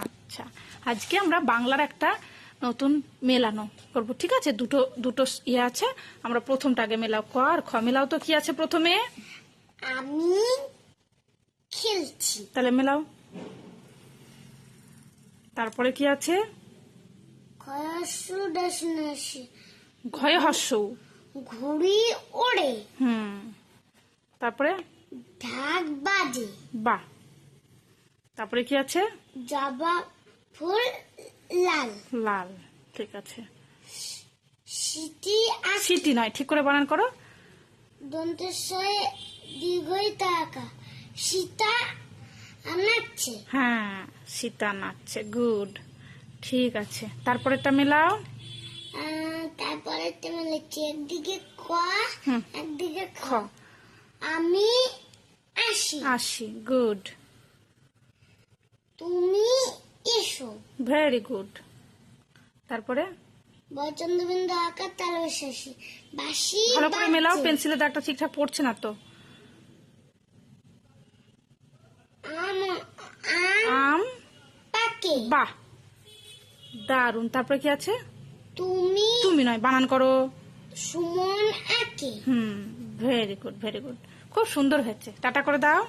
আচ্ছা, আজকে আমরা বাংলার একটা নতুন মেলানো করবো, ঠিক আছে? দুটো দুটো ইয়ে আছে, আমরা প্রথমটা আগে মেলাও। ক আর খ মেলাও তো। কি আছে প্রথমে? আমি খেলছি। তাহলে মেলাও। তারপরে কি আছে? ঘয়ে হস্য। ঘুড়ি ওড়ে। তারপরে ঢাক বাজে। বাহ। তারপরে কি আছে? জবা ফুল লাল লাল। ঠিক আছে। সিটি নয়, ঠিক করে বানান করো। দন্তেশ্বরে দীর্ঘই তাকা। সীতা নাচছে। হ্যাঁ, সীতা নাচছে। গুড, ঠিক আছে। তারপরেরটা মেলাও। তারপরে তুমি লিখছি একদিকে ক, একদিকে খ। খ। আমি আসি। গুড। তুমি এসো। Very good. তারপরে বচনবিন্দু আকার তালবশাসী বাসি। ভালো করে মেলাও, পেন্সিলের দাগটা ঠিকঠাক পড়ছে না তো। আম পাকে। বাহ, দারুন। তারপরে কি আছে? তুমি নয়, বানান করো। সুমন আঁকে। Very good, very good. খুব সুন্দর হয়েছে। টাটা করে দাও।